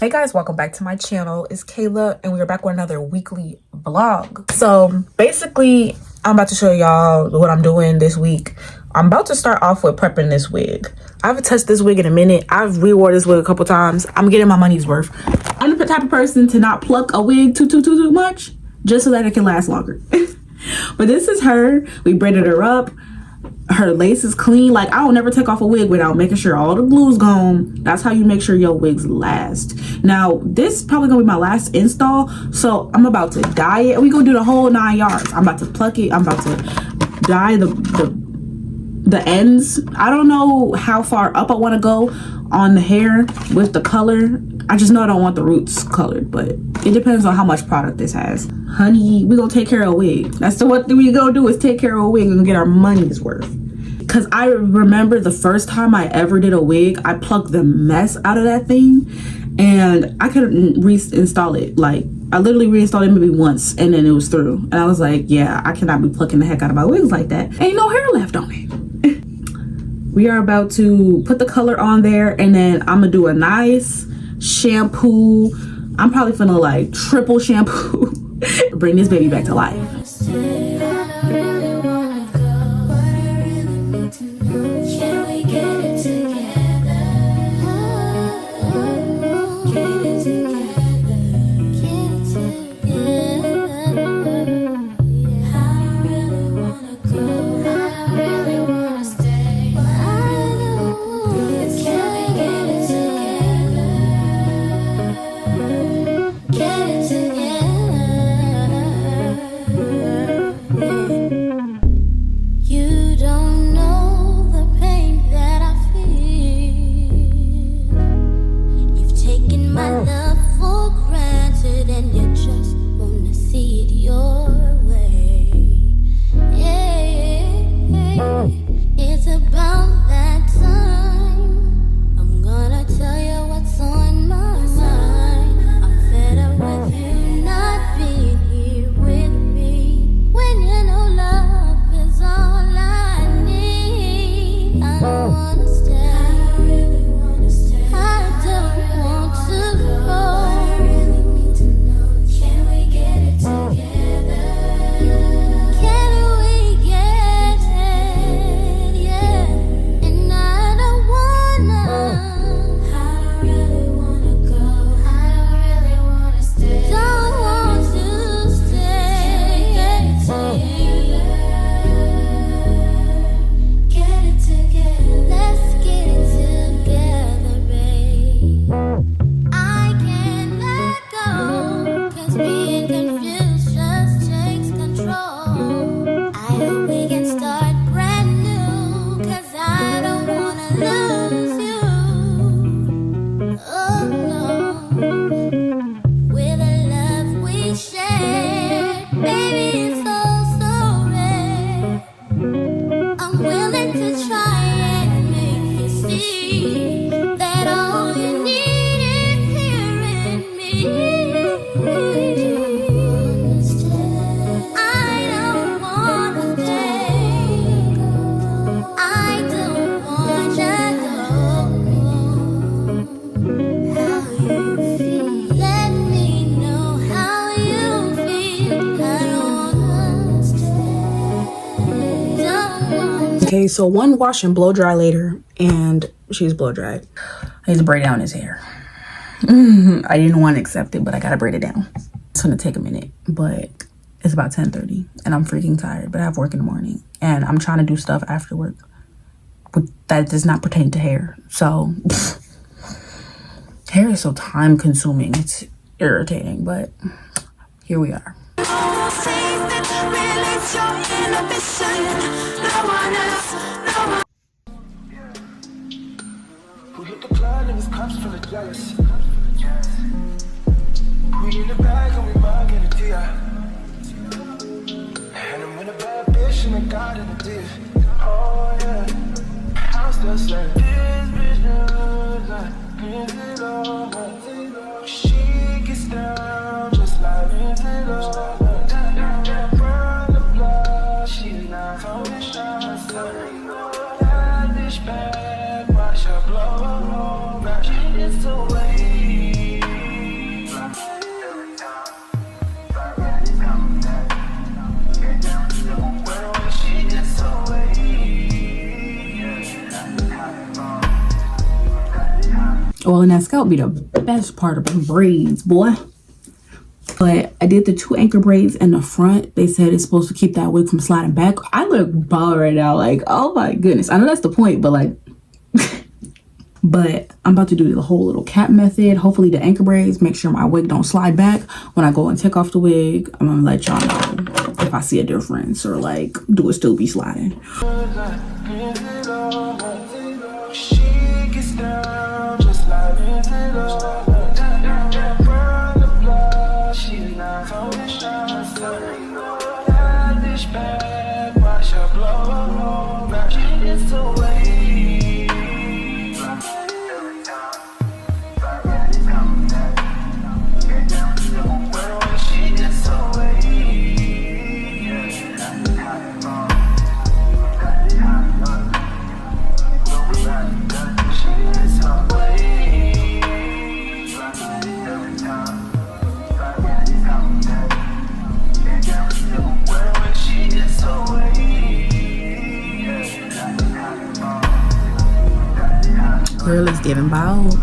Hey guys, welcome back to my channel. It's Kayla and we are back with another weekly vlog. So basically, I'm about to show y'all what I'm doing this week. I'm about to start off with prepping this wig. I haven't touched this wig in a minute. I've reworn this wig a couple times. I'm getting my money's worth. I'm the type of person to not pluck a wig too much, just so that it can last longer. But this is her. We braided her up. Her lace is clean. Like, I don't never take off a wig without making sure all the glue's gone. That's how you make sure your wigs last. Now, this is probably gonna be my last install, so I'm about to dye it. We gonna do the whole 9 yards. I'm about to pluck it. I'm about to dye the ends. I don't know how far up I want to go on the hair with the color. I just know I don't want the roots colored, but it depends on how much product this has. Honey, we gonna take care of a wig. That's the what we gonna do, is take care of a wig and get our money's worth. Because I remember the first time I ever did a wig, I plucked the mess out of that thing and I couldn't reinstall it. Like, I literally reinstalled it maybe once and then it was through. And I was like, yeah, I cannot be plucking the heck out of my wigs like that. Ain't no hair left on it. We are about to put the color on there and then I'm gonna do a nice shampoo. I'm probably finna like triple shampoo. Bring this baby back to life. Okay, so one wash and blow dry later, and she's blow dried. I need to braid down his hair. I didn't want to accept it, but I gotta braid it down. It's gonna take a minute, but it's about 10:30, and I'm freaking tired, but I have work in the morning, and I'm trying to do stuff after work that does not pertain to hair. So, hair is so time consuming, it's irritating, but here we are. Who hit the club and his cups full of jealous. We in the bag and we mugging the deal. And I'm in a bad bitch and I got it a deal. Oh yeah, I'm still saying this bitch knows like it over. She gets down just like it over. That burn the blood, she's not coming shine. That bitch bad, watch her blow. It's away. Oil in that scalp be the best part of the braids, boy. But I did the 2 anchor braids in the front. They said it's supposed to keep that wig from sliding back. I look bald right now. Like, oh my goodness. I know that's the point, but like, but I'm about to do the whole little cap method. Hopefully the anchor braids make sure my wig don't slide back. When I go and take off the wig, I'm gonna let y'all know if I see a difference or like, do it still be sliding. She gets down just like she's not totally shots. That dish bag, watch her blow. Now she gets away. When she gets away. Girl is giving bold.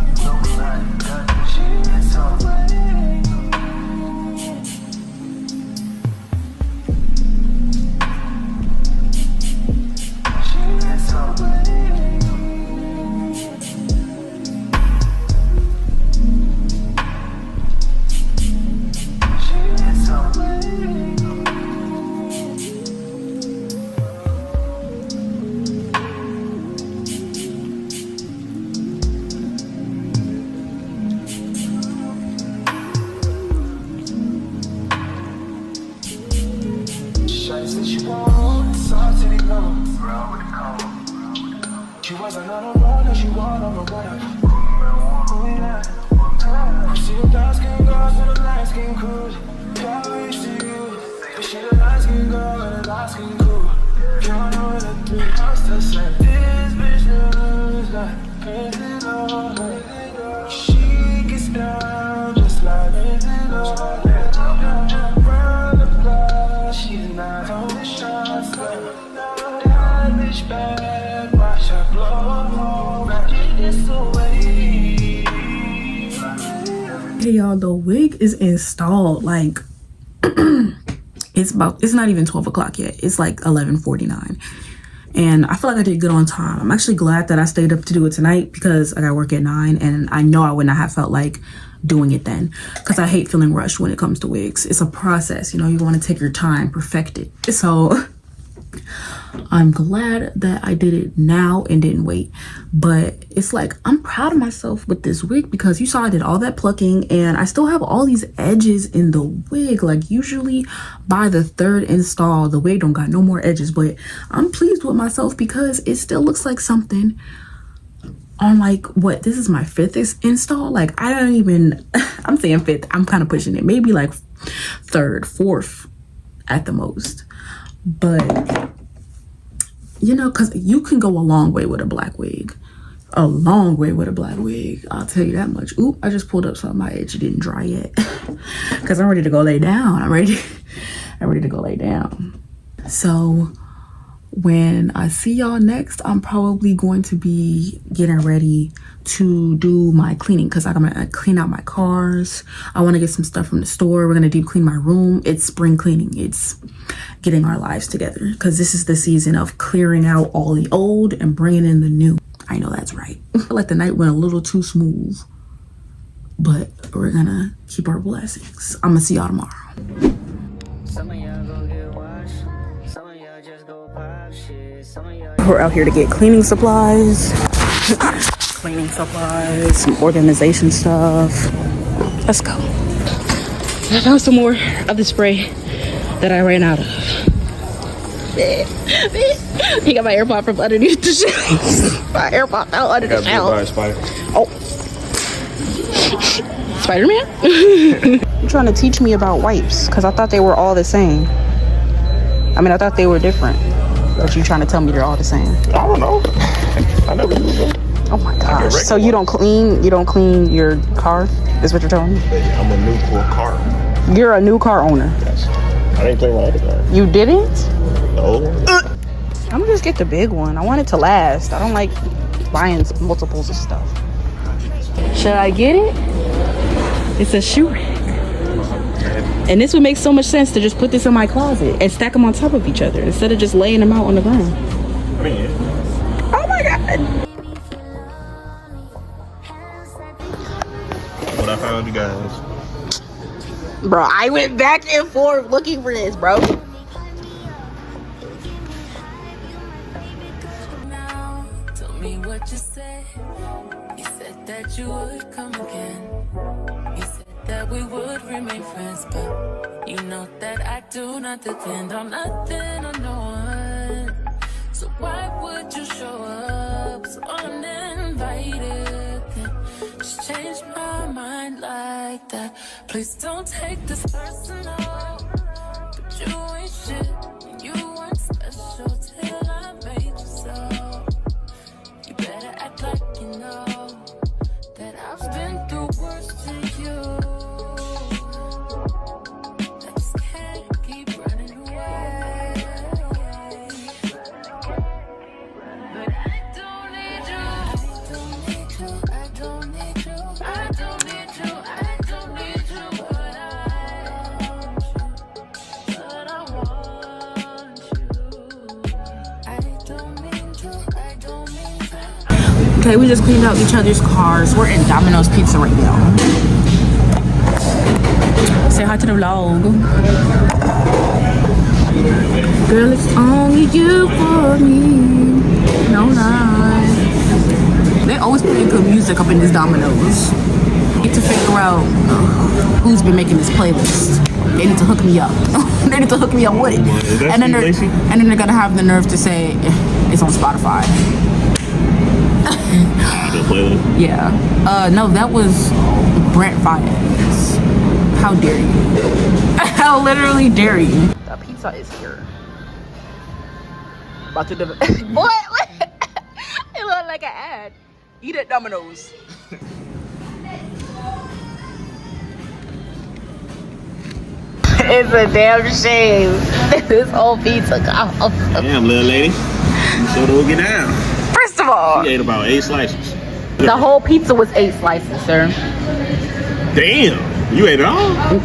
She wasn't on a run, she wanted on the run. See the dark skin girls with the light skin crew. Can't reach to you. But she the light skin girl and the light skin crew. Can't know what to do. I'm still saying this bitch knows like crazy love. She gets down just like crazy love. Round the block, she's not on the shots. That bitch bad, watch her blow. Now she gets away. Hey y'all, the wig is installed. Like it's not even 12 o'clock yet. It's like 11:49 and I feel like I did good on time. I'm actually glad that I stayed up to do it tonight because I got work at 9 and I know I would not have felt like doing it then because I hate feeling rushed when it comes to wigs. It's a process, you know, you want to take your time, perfect it. So I'm glad that I did it now and didn't wait. But it's like, I'm proud of myself with this wig because you saw I did all that plucking and I still have all these edges in the wig. Like usually by the 3rd install, the wig don't got no more edges, but I'm pleased with myself because it still looks like something on like, what, this is my 5th install. Like I don't even, I'm saying 5th, I'm kind of pushing it. Maybe like 3rd, 4th at the most. But you know, because you can go a long way with a black wig. A long way with a black wig. I'll tell you that much. Ooh, I just pulled up something. My edge didn't dry yet. Because I'm ready to go lay down. I'm ready to go lay down. So when I see y'all next, I'm probably going to be getting ready to do my cleaning because I'm gonna clean out my cars. I want to get some stuff from the store. We're gonna deep clean my room. It's spring cleaning. It's getting our lives together because this is the season of clearing out all the old and bringing in the new. I know that's right. I feel like the night went a little too smooth, but we're gonna keep our blessings. I'm gonna see y'all tomorrow. Some of y'all go get washed, some of y'all just go pop shit, some of y'all. We're out here to get cleaning supplies. Cleaning supplies, some organization stuff. Let's go. I found some more of the spray that I ran out of. He got my AirPod from underneath the shelf. My AirPod fell under the shelf. Oh. Spider-Man? You're trying to teach me about wipes because I thought they were all the same. I mean, I thought they were different. But you're trying to tell me they're all the same. I don't know. I never use them. Oh my gosh. So you don't clean your car? Is what you're telling me? I'm a new car. You're a new car owner. Yes. I didn't clean my other car. You didn't? No. I'm gonna just get the big one. I want it to last. I don't like buying multiples of stuff. Should I get it? It's a shoe rack. And this would make so much sense to just put this in my closet and stack them on top of each other instead of just laying them out on the ground. I mean, yeah. Oh my God. What I found, you guys. Bro, I went back and forth looking for this, bro. Now, tell me what you said. You said that you would come again. You said that we would remain friends, but you know that I do not depend on nothing or no one. So why would you show up so uninvited? Just change my mind like that. Please don't take this personal, but you ain't shit. You weren't special till I made you so. You better act like you know that I've been through worse to you. I just can't keep running away. But I don't need you. I don't need you. I don't need you. I don't need you. I don't need you. But I want you. I don't mean to. I don't mean to. Okay, we just cleaned out each other's cars. We're in Domino's Pizza right now. Say hi to the vlog. Girl, it's only you for me. No lie. They always play good music up in this Domino's. Need to figure out who's been making this playlist. They need to hook me up. They need to hook me up with it. And then they're gonna have the nerve to say it's on Spotify. The playlist. Yeah. No, that was Brent Fayez. How dare you? How literally dare you? The pizza is here. About to what? It looked like an ad. Eat at Domino's. It's a damn shame this whole pizza cost. Damn, little lady. So do get down. First of all, She ate about 8 slices. the whole pizza was 8 slices, sir. Damn. You ate it all? I'm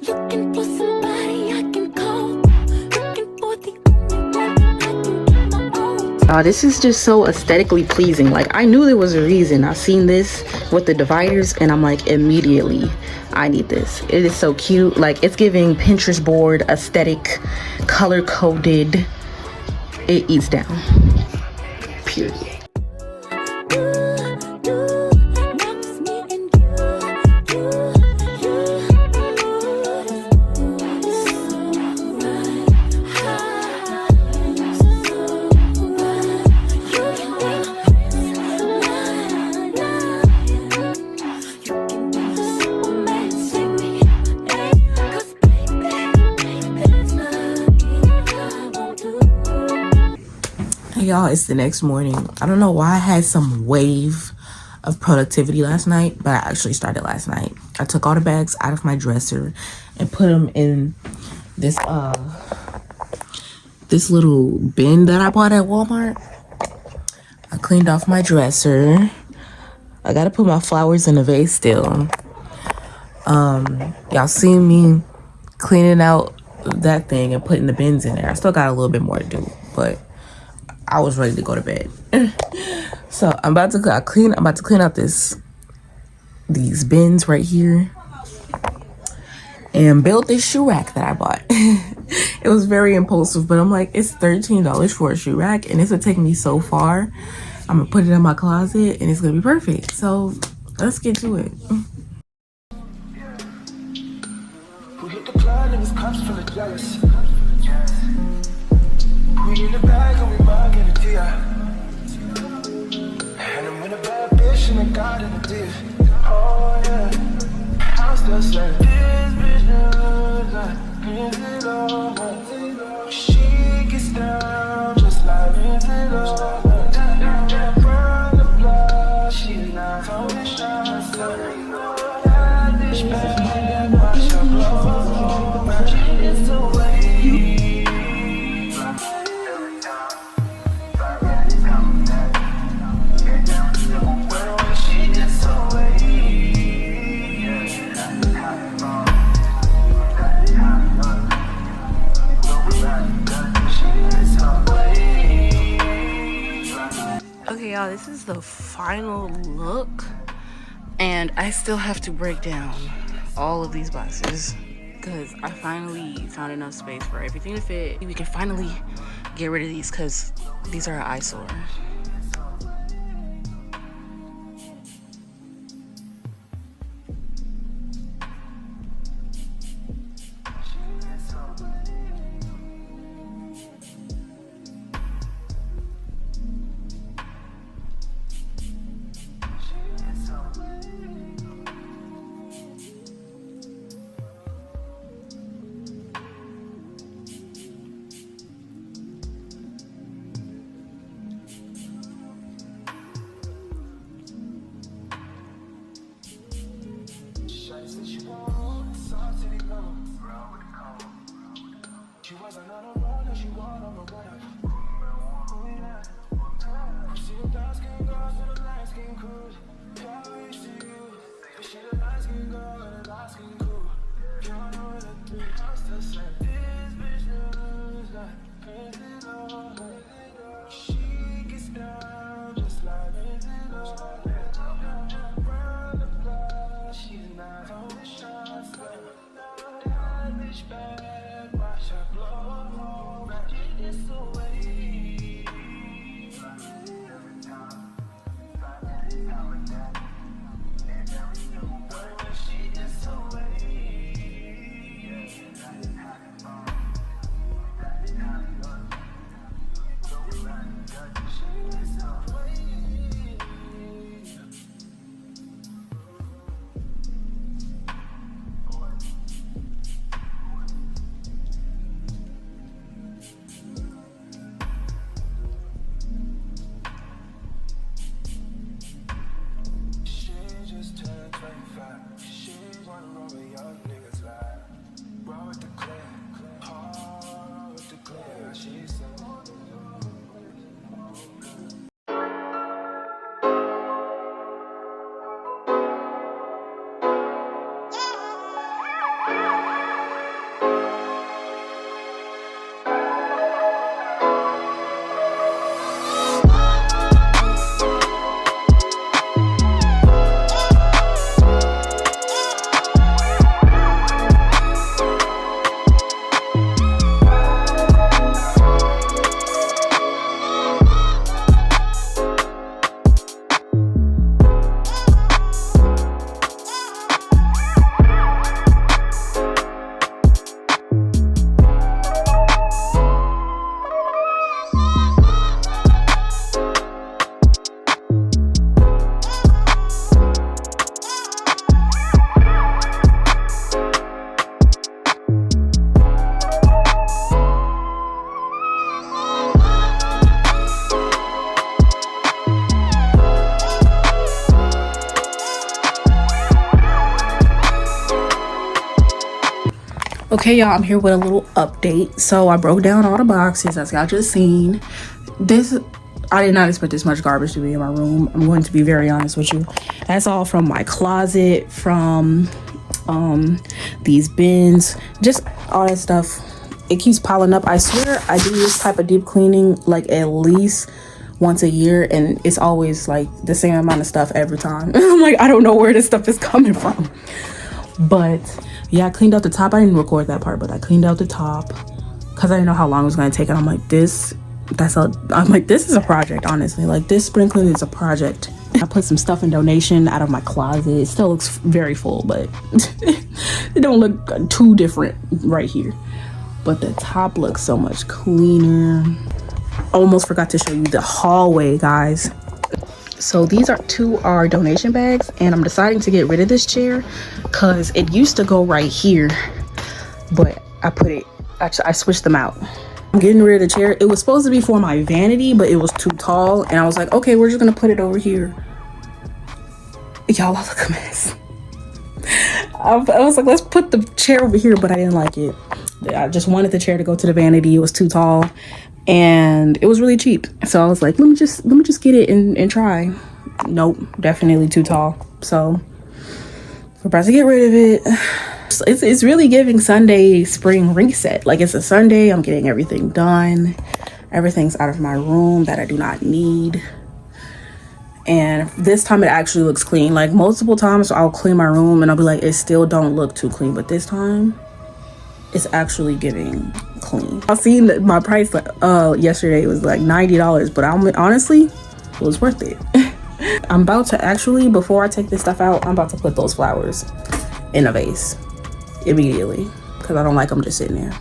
looking for somebody I can call. Looking for the only one I can get my own. This is just so aesthetically pleasing. Like, I knew there was a reason. I seen this with the dividers and I'm like, immediately, I need this. It is so cute. Like, it's giving Pinterest board aesthetic, color coded. It eats down. Period. Y'all, it's the next morning. I don't know why I had some wave of productivity last night, but I actually started last night. I took all the bags out of my dresser and put them in this this little bin that I bought at Walmart. I cleaned off my dresser. I gotta put my flowers in a vase still. Y'all seen me cleaning out that thing and putting the bins in there. I still got a little bit more to do, but I was ready to go to bed. So I'm about to clean out these bins right here and build this shoe rack that I bought. It was very impulsive, but I'm like, it's $13 for a shoe rack and this would take me so far. I'm gonna put it in my closet and it's gonna be perfect. So let's get to it. We hit the club, niggas cups full of jealous. We in the bag and we mugging the T.I. And I'm in a bad bitch and I got in the dish. Oh yeah, I'm still saying this bitch knows like music over. She gets down just like music over. From the blood, she's not from the shots. Okay, y'all, this is the final look, and I still have to break down all of these boxes because I finally found enough space for everything to fit. We can finally get rid of these because these are an eyesore. Okay, y'all, I'm here with a little update. So I broke down all the boxes as y'all just seen. This, I did not expect this much garbage to be in my room. I'm going to be very honest with you. That's all from my closet, from these bins, just all that stuff. It keeps piling up. I swear I do this type of deep cleaning like at least once a year, and it's always like the same amount of stuff every time. I'm like, I don't know where this stuff is coming from. But yeah, I cleaned out the top. I didn't record that part, but I cleaned out the top because I didn't know how long it was going to take. And I'm like, this is a project, honestly. Like, this spring cleaning is a project. I put some stuff in donation out of my closet. It still looks very full, but it don't look too different right here. But the top looks so much cleaner. Almost forgot to show you the hallway, guys. So these are two our donation bags, and I'm deciding to get rid of this chair because it used to go right here, but I switched them out. I'm getting rid of the chair. It was supposed to be for my vanity, but it was too tall, and I was like, okay, we're just gonna put it over here. Y'all, I look a mess. I was like, let's put the chair over here, but I didn't like it. I just wanted the chair to go to the vanity. It was too tall, and it was really cheap. So I was like, let me just get it and try. Nope, definitely too tall. So we're about to get rid of it. It's really giving Sunday spring reset. Like, it's a Sunday, I'm getting everything done. Everything's out of my room that I do not need. and this time it actually looks clean. Like multiple times I'll clean my room and I'll be like, it still don't look too clean, but this time it's actually getting clean. I seen my price yesterday. It was like $90, but honestly it was worth it. I'm about to actually, before I take this stuff out, I'm about to put those flowers in a vase immediately because I don't like them just sitting there.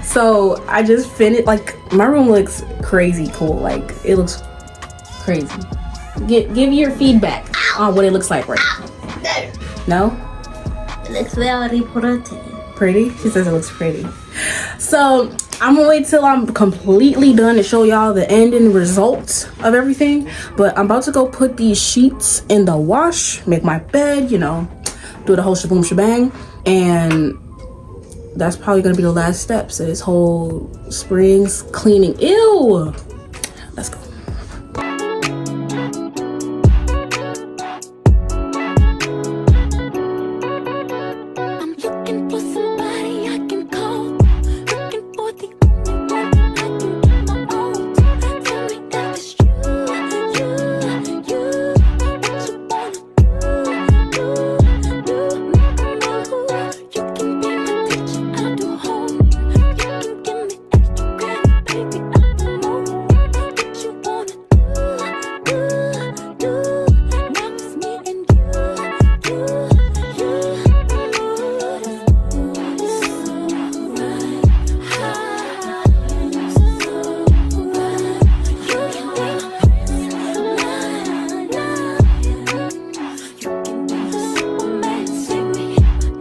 So I just finished, like my room looks crazy cool. Like it looks crazy. Give your feedback on what it looks like right now. No? It looks very pretty. She says it looks pretty. So I'm gonna wait till I'm completely done to show y'all the ending results of everything. But I'm about to go put these sheets in the wash, make my bed, you know, do the whole shaboom shebang. And that's probably gonna be the last steps of this whole spring's cleaning. Ew! Let's go. I'm looking for somebody I can call. Looking for the only one I can get my own. Tell me that it's you. What you wanna do. You can be my teacher, I'll do homework. You can give me extra credit, baby, I don't know. What you wanna do. Now it's me and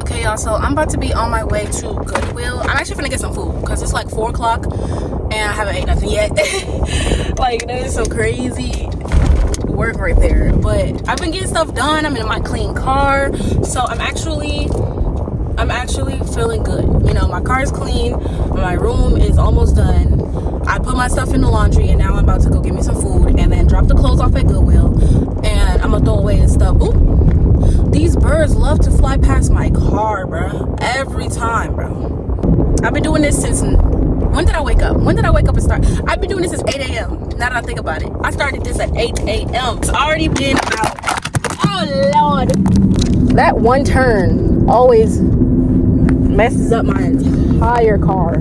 Okay, y'all, so I'm about to be on my way to Goodwill. I'm actually gonna get some food because it's like 4 o'clock and I haven't ate nothing yet. Like, that is some crazy work right there. But I've been getting stuff done. I'm in my clean car. So I'm actually feeling good. You know, my car is clean. My room is almost done. I put my stuff in the laundry and now I'm about to go get me some food and then drop the clothes off at Goodwill. And I'm gonna throw away this stuff. Ooh. These birds love to fly past my car, bro. Every time, bro. I've been doing this since, when did I wake up? When did I wake up and start? I've been doing this since 8 a.m. Now that I think about it. I started this at 8 a.m. It's already been about, oh Lord. That one turn always messes up my entire car.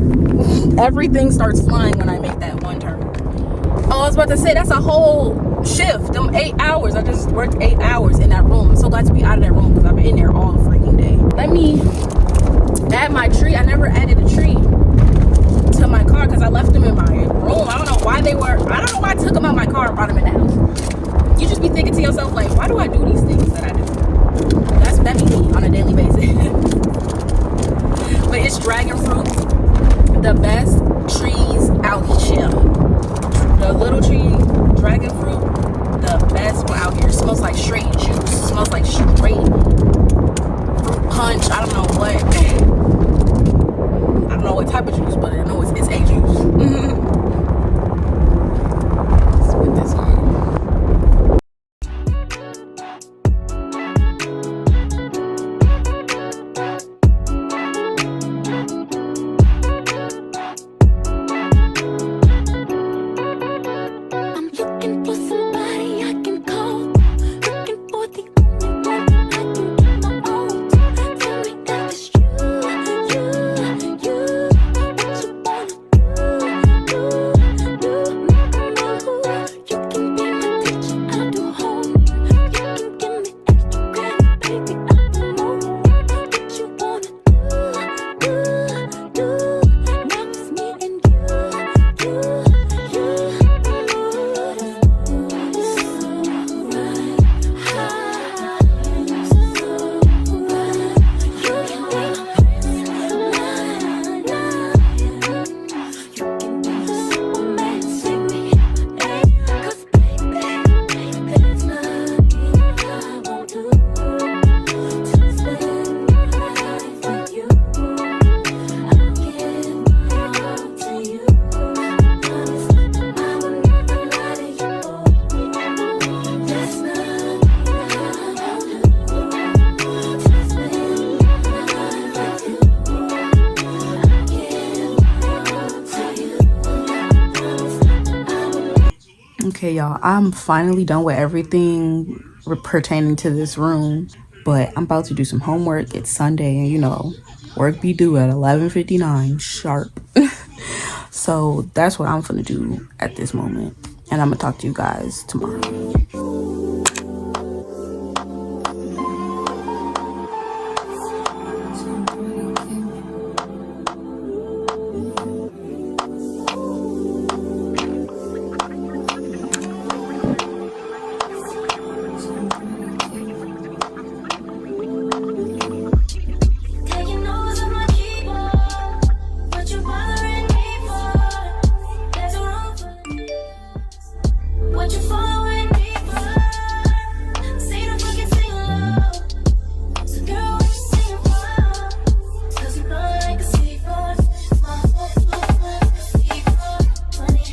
Everything starts flying when I make that one turn. Oh, I was about to say, that's a whole shift. Them 8 hours. I just worked 8 hours in that room. I'm so glad to be out of that room because I've been in there all freaking day. Let me add my tree. I never added a tree to my car because I left them in my room. I don't know why I don't know why I took them out of my car and brought them in the house. You just be thinking to yourself, like, why do I do these things that I do? That be me on a daily basis. But it's dragon fruit, the best trees out here. The little tree, dragon fruit, the best one out here. It smells like straight juice. It smells like straight fruit punch. I don't know what. Baby, I don't know what you wanna do. Now it's me and you. Okay, y'all, I'm finally done with everything pertaining to this room, but I'm about to do some homework. It's Sunday, and you know, work be due at 11:59 sharp. So that's what I'm gonna do at this moment, and I'm gonna talk to you guys tomorrow. Taking notes on my keyboard. What you bothering me for? There's a room for what you following me for? Say the fucking sing along. So girl, what you singing for? 'Cause you blow like a seagull. My seagull, money,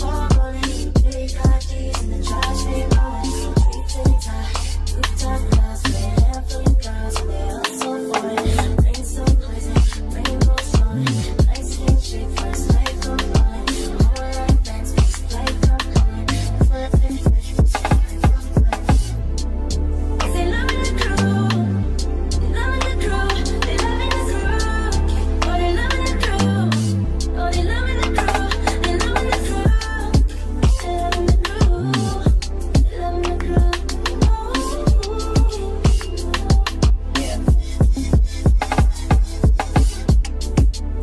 all rolling. They got these in the trash, they rolling. We take time, good time, girls, we're handful girls, and they all so foreign. Rain so poison, rainbow showing. Nice handshake, first night from rolling. All our fans, please play from calling. Flip it, they loving the crew, they loving the crew, they loving the crew. Oh, they loving the crew, oh, they loving the crew, they loving the crew, they loving the crew, they loving the crew.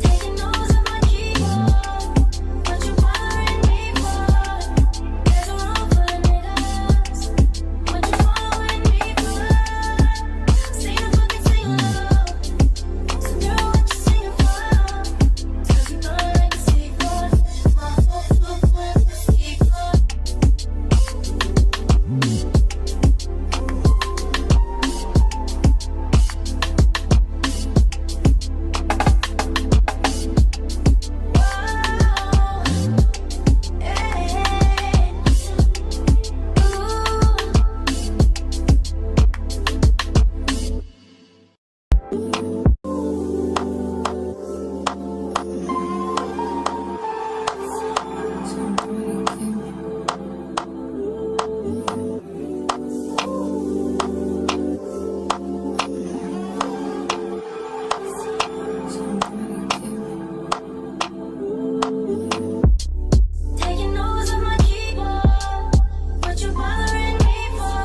Taking notes on my keyboard. What you bothering me for? There's a room full of niggas. What you following me for? Say the fucking sing along. So girl, what you singing for? 'Cause you blow like a seagull. My seagull. Taking notes on my keyboard. What you bothering me for?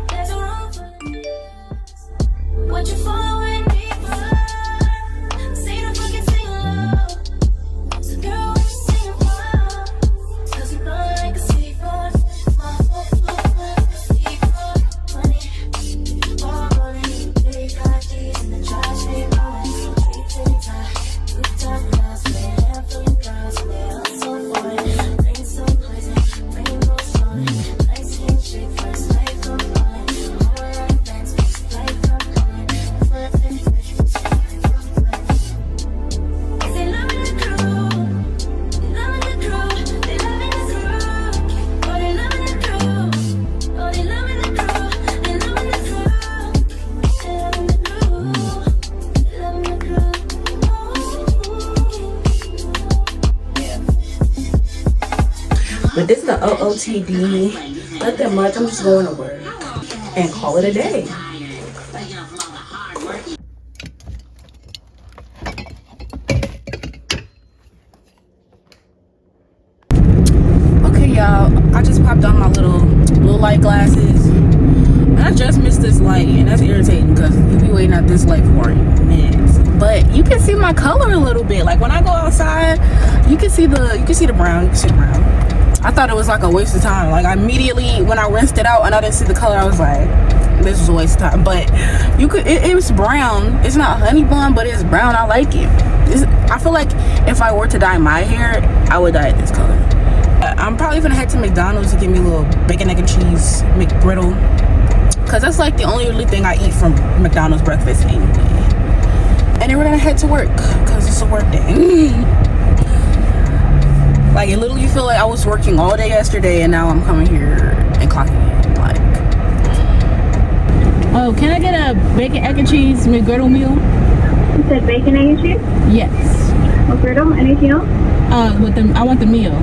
There's a room full of niggas. What you following me for? Say the fucking sing along. So girl, what you singing for? 'Cause you blow like a seagull. My seagull, money, all rolling. They got these in the trash, they rolling. We take time, good time, girls, we're handful girls, and they all so foreign. Rain so poison, rainbow showing. Nice handshake, first night from rolling. All our fans, please play from calling. Flip it, they loving the crew, they loving the crew, they loving the crew. Oh, they loving the crew, oh, they loving the crew, they loving the crew, they loving the crew, they loving the crew. But this is the OOTD. Nothing much. I'm just going to work and call it a day. Okay, y'all. I just popped on my little blue light glasses, and I just missed this light, and that's irritating because you be waiting at this light for minutes. But you can see my color a little bit. Like when I go outside, you can see the brown. You can see the brown. I thought it was like a waste of time. Like I immediately, when I rinsed it out and I didn't see the color, I was like, this was a waste of time. But you could, it was brown. It's not honey blonde, but it's brown. I like it. I feel like if I were to dye my hair, I would dye it this color. I'm probably gonna head to McDonald's to get me a little bacon, egg, and cheese McGriddle, because that's like the only really thing I eat from McDonald's breakfast anyway. And then we're gonna head to work because it's a work day. Like it literally feel like I was working all day yesterday and now I'm coming here and clocking in. Like, oh, can I get a bacon, egg, and cheese McGriddle meal? You said bacon, egg, and cheese? Yes. McGriddle? Anything else? With the I want the meal.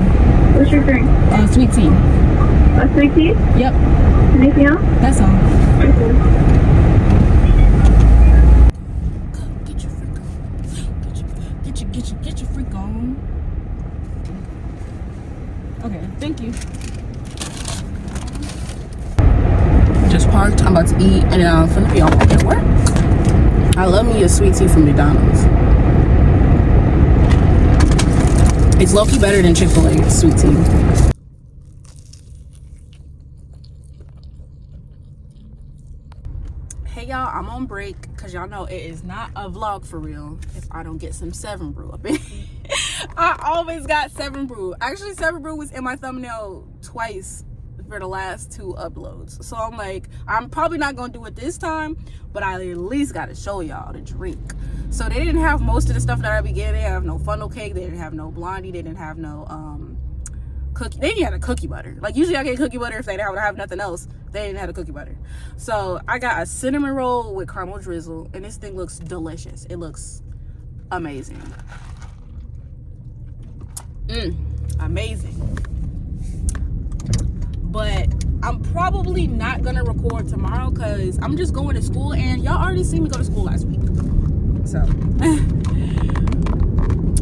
What's your drink? Sweet tea. A sweet tea? Yep. Anything else? That's all. Okay. Get your freak on. Okay, thank you. just parked. I'm about to eat and then I'm finna be on my way to work. I love me a sweet tea from McDonald's. It's low-key better than Chick-fil-A sweet tea. Hey y'all, I'm on break because y'all know it is not a vlog for real if I don't get some 7 Brew up in. I always got 7 Brew. Actually, 7 Brew was in my thumbnail twice for the last 2 uploads. So I'm like, I'm probably not gonna do it this time, but I at least gotta show y'all the drink. So they didn't have most of the stuff that I be getting. They didn't have no funnel cake, they didn't have no blondie, they didn't have no cookie. They didn't have a cookie butter. Like usually I get cookie butter if they don't have nothing else. They didn't have a cookie butter. So I got a cinnamon roll with caramel drizzle, and this thing looks delicious. It looks amazing. Amazing. But I'm probably not gonna record tomorrow because I'm just going to school, and y'all already seen me go to school last week. So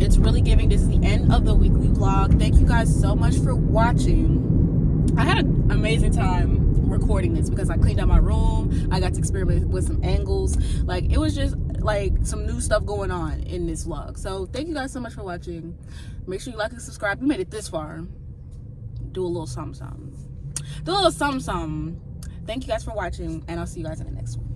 it's really giving. This is the end of the weekly vlog. Thank you guys so much for watching. I had an amazing time recording this because I cleaned out my room. I got to experiment with some angles. Like it was just like some new stuff going on in this vlog. So thank you guys so much for watching. Make sure you like and subscribe. You made it this far. Do a little something. Do a little something. Thank you guys for watching, and I'll see you guys in the next one.